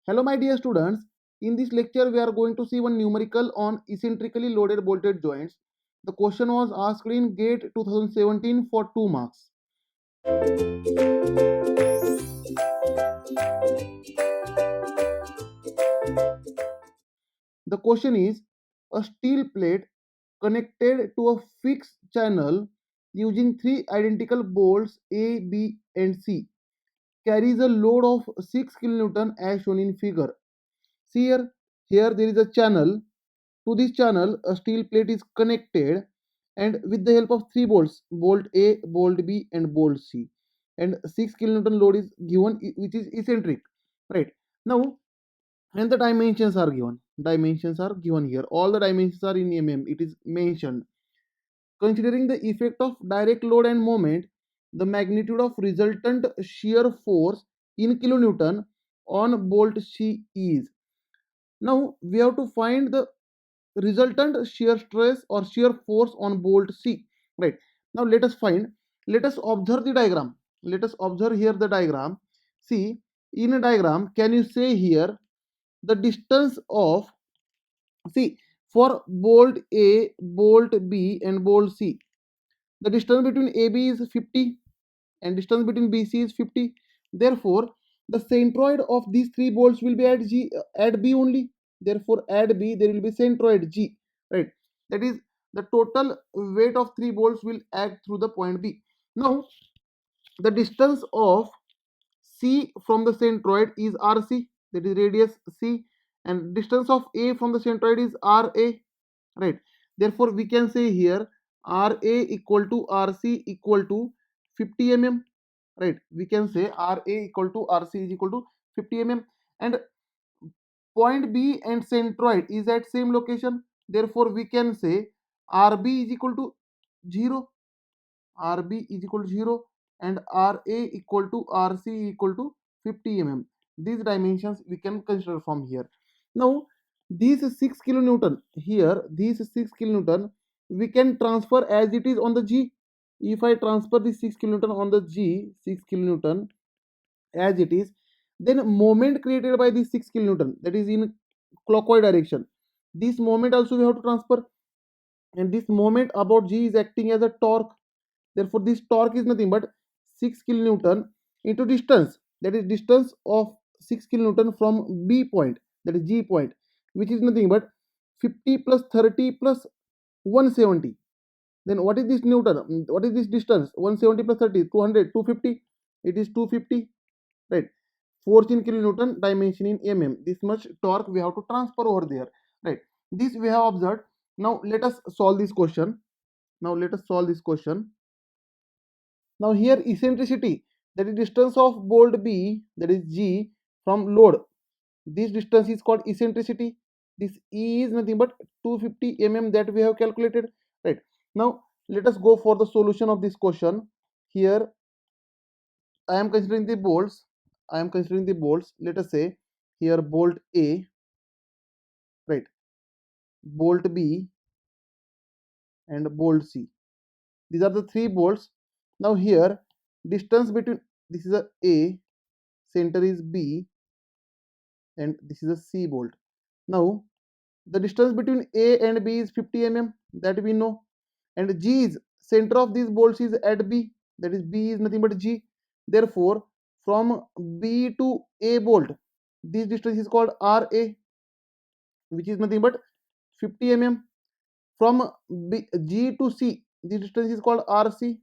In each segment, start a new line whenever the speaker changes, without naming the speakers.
Hello my dear students, in this lecture we are going to see one numerical on eccentrically loaded bolted joints. The question was asked in GATE 2017 for 2 marks. The question is, a steel plate connected to a fixed channel using 3 identical bolts A, B and C carries a load of 6 kN as shown in figure. See here there is a channel. To this channel, a steel plate is connected and with the help of 3 bolts, bolt A, bolt B and bolt C. And 6 kilonewton load is given which is eccentric. Right. Now, and the dimensions are given. Dimensions are given here. All the dimensions are in mm. It is mentioned. Considering the effect of direct load and moment, the magnitude of resultant shear force in kilonewton on bolt C is. Now we have to find the resultant shear stress or shear force on bolt C. Right. Now let us observe the diagram. Let us observe here the diagram. See, in a diagram, can you say here the distance of, see, for bolt A, bolt B and bolt C, the distance between AB is 50 and distance between BC is 50. Therefore, the centroid of these 3 bolts will be at B only. Therefore, at B there will be centroid G, right? That is, the total weight of 3 bolts will act through the point B. Now, the distance of C from the centroid is RC, that is radius C, and distance of A from the centroid is RA, right? Therefore, we can say here RA equal to RC equal to 50 mm, right? We can say RA equal to RC is equal to 50 mm, and point B and centroid is at same location. Therefore, we can say RB is equal to 0, RB is equal to 0 and RA equal to RC equal to 50 mm. These dimensions we can consider from here. Now, these 6 kilonewton here, these 6 kilonewton we can transfer as it is on the G. If I transfer the 6 kilonewton on the G, 6 kilonewton as it is, then moment created by this 6 kilonewton, that is in clockwise direction, this moment also we have to transfer, and this moment about G is acting as a torque. Therefore, this torque is nothing but 6 kilonewton into distance, that is distance of 6 kilonewton from B point, that is G point, which is nothing but 50 plus 30 plus 170. Then what is this Newton? What is this distance? 170 plus 30, 200, 250. It is 250, right? 14 kilonewton dimension in mm. This much torque we have to transfer over there, right? This we have observed. Now let us solve this question. Now let us solve this question. Now here eccentricity, that is distance of bolt B, that is G, from load. This distance is called eccentricity. This E is nothing but 250 mm that we have calculated, right? Now let us go for the solution of this question. Here I am considering the bolts. I am considering the bolts. Let us say here bolt A, right? Bolt B and bolt C. These are the 3 bolts. Now here distance between, this is a center is B and this is a C bolt. Now the distance between A and B is 50 mm, that we know, and G is center of these bolts is at B, that is B is nothing but G. Therefore, from B to A bolt, this distance is called RA, which is nothing but 50 mm. From G to C, the distance is called RC,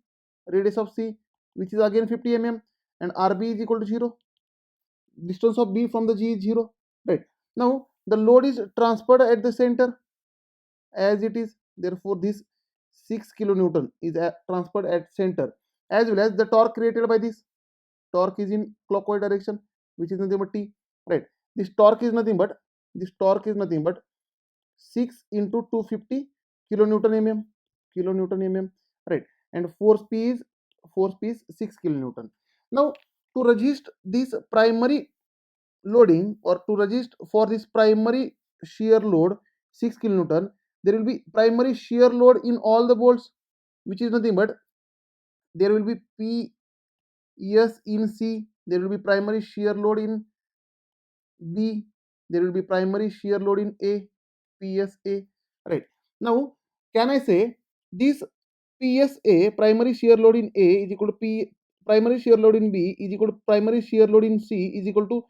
radius of C, which is again 50 mm, and RB is equal to 0. Distance of B from the G is 0. Right. Now the load is transferred at the center as it is. Therefore, this 6 kilonewton is transferred at center, as well as the torque created by this. Torque is in clockwise direction, which is nothing but T. Right. This torque is nothing but, 6 into 250 kilonewton mm, right? And force P is 6 kilonewton. Now to resist this primary loading, or to resist for this primary shear load 6 kilonewton, there will be primary shear load in all the bolts, which is nothing but, there will be P S in C, there will be primary shear load in B. There will be primary shear load in A, PSA. Right. Now, can I say this PSA, primary shear load in A, is equal to P primary shear load in B is equal to primary shear load in C is equal to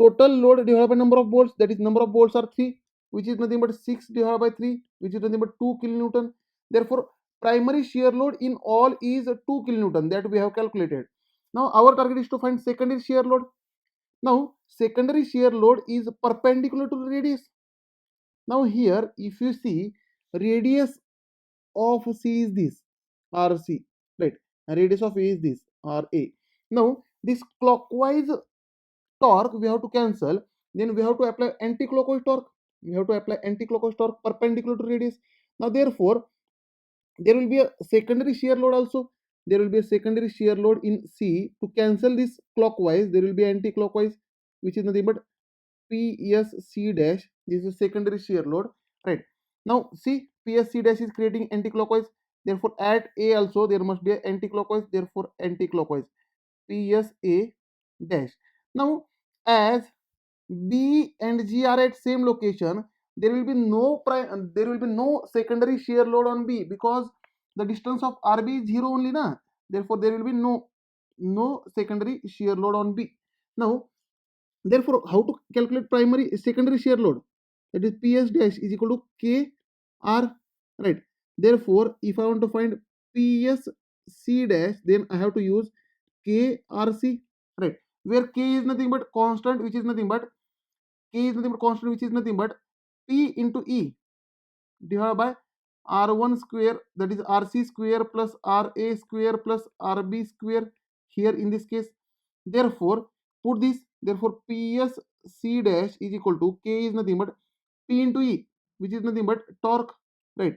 total load divided by number of bolts, that is number of bolts are 3, which is nothing but 6 divided by 3, which is nothing but 2 kilonewton. Therefore, primary shear load in all is 2 kilonewton, that we have calculated. Now our target is to find secondary shear load. Now secondary shear load is perpendicular to the radius. Now here if you see, radius of C is this, RC, right, and radius of A is this, RA. Now this clockwise torque we have to cancel, then we have to apply anti-clockwise torque. We have to apply anti-clockwise torque perpendicular to radius. Now therefore there will be a secondary shear load also. There will be a secondary shear load in C. To cancel this clockwise, there will be anti-clockwise, which is nothing but PSC dash. This is secondary shear load, right? Now see, PSC dash is creating anti-clockwise. Therefore at A also there must be an anti-clockwise. Therefore anti-clockwise, PSA dash. Now as B and G are at same location, there will be no secondary shear load on B, because the distance of RB is 0 only na. Therefore there will be no secondary shear load on B. Now therefore how to calculate primary secondary shear load? That is PS dash is equal to KR, right? Therefore if I want to find PSC dash, then I have to use KRC, right? Where K is nothing but constant, which is nothing but K is nothing but constant, which is nothing but P into E divided by R1 square, that is RC square plus RA square plus RB square here in this case. Therefore put this, therefore PSC dash is equal to K is nothing but P into E, which is nothing but torque, right?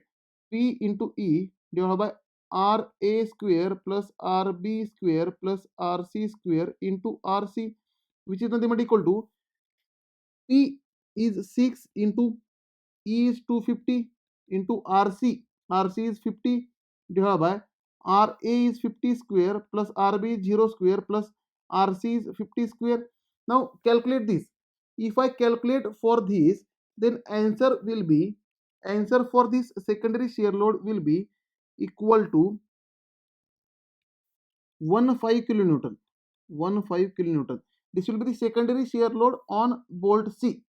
P into E divided by RA square plus RB square plus RC square into RC, which is nothing but equal to P is 6 into E is 250 into RC. RC is 50 divided by RA is 50 square plus RB is 0 square plus RC is 50 square. Now calculate this. If I calculate for this, then answer for this secondary shear load will be equal to 15 kilonewton. 15 kilonewton. This will be the secondary shear load on bolt C.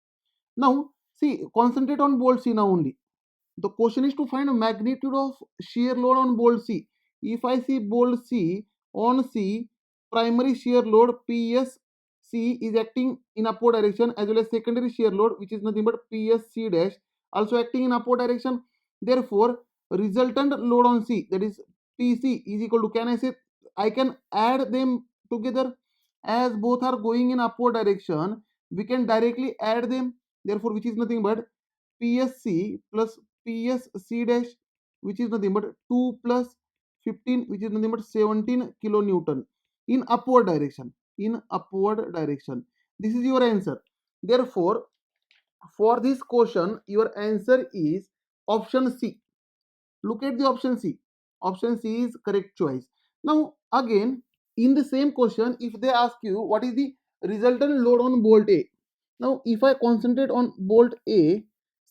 Now see, concentrate on bolt C now only. The question is to find a magnitude of shear load on bolt C. If I see bolt C, on C, primary shear load PSC is acting in upward direction, as well as secondary shear load, which is nothing but PSC dash, also acting in upward direction. Therefore resultant load on C, that is PC, is equal to, can I say, I can add them together, as both are going in upward direction, we can directly add them. Therefore which is nothing but PSC plus PSC dash, which is nothing but 2 plus 15, which is nothing but 17 kilonewton in upward direction. In upward direction. This is your answer. Therefore, for this question, your answer is option C. Look at the option C. Option C is correct choice. Now, again, in the same question, if they ask you what is the resultant load on bolt A. Now, if I concentrate on bolt A,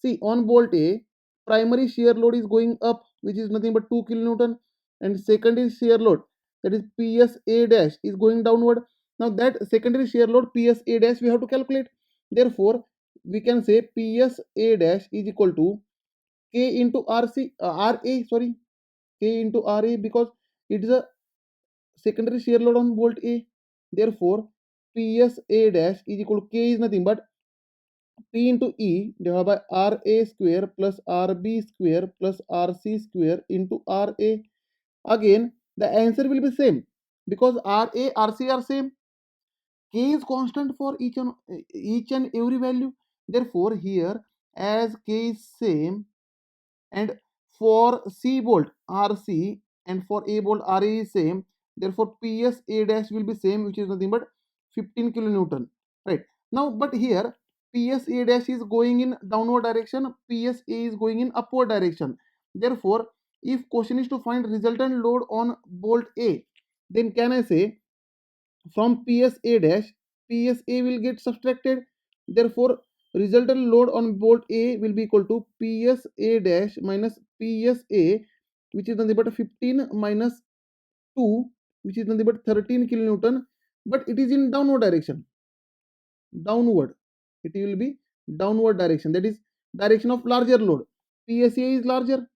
see, on bolt A, primary shear load is going up, which is nothing but 2 kilonewton, and secondary shear load, that is PSA dash, is going downward. Now, that secondary shear load PSA dash we have to calculate. Therefore, we can say PSA dash is equal to K into RA, sorry, K into RA, because it is a secondary shear load on bolt A. Therefore, PSA dash is equal to K is nothing but P into E divided by RA square plus RB square plus RC square into RA. Again, the answer will be same, because RA, RC are same. K is constant for each and every value. Therefore, here as K is same, and for C bolt RC and for A bolt RA is same, therefore PSA dash will be same, which is nothing but 15 kilonewton, right? Now but here PSA dash is going in downward direction, PSA is going in upward direction. Therefore if question is to find resultant load on bolt A, then can I say from PSA dash, PSA will get subtracted, Therefore, resultant load on bolt A will be equal to PSA dash minus PSA, which is nothing but 15 minus 2, which is nothing but 13 kilonewton, but it is in downward direction. Downward. It will be downward direction. That is direction of larger load. PSA is larger.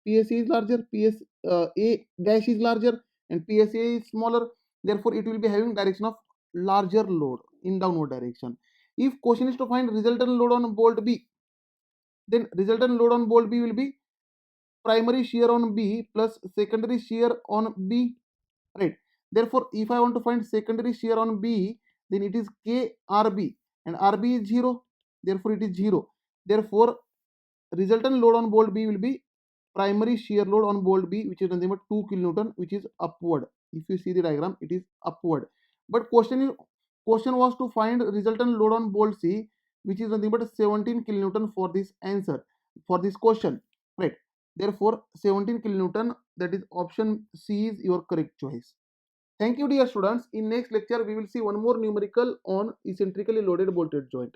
PSA is larger. A dash is larger, and PSA is smaller. Therefore, it will be having direction of larger load in downward direction. If question is to find resultant load on bolt B, then resultant load on bolt B will be primary shear on B plus secondary shear on B, right? Therefore, if I want to find secondary shear on B, then it is KRB, and RB is 0. Therefore, it is 0. Therefore, resultant load on bolt B will be primary shear load on bolt B, which is nothing but 2 kilonewton, which is upward. If you see the diagram, it is upward. But question was to find resultant load on bolt C, which is nothing but 17 kilonewton for this answer, for this question, right? Therefore, 17 kilonewton, that is option C is your correct choice. Thank you, dear students. In next lecture, we will see one more numerical on eccentrically loaded bolted joint.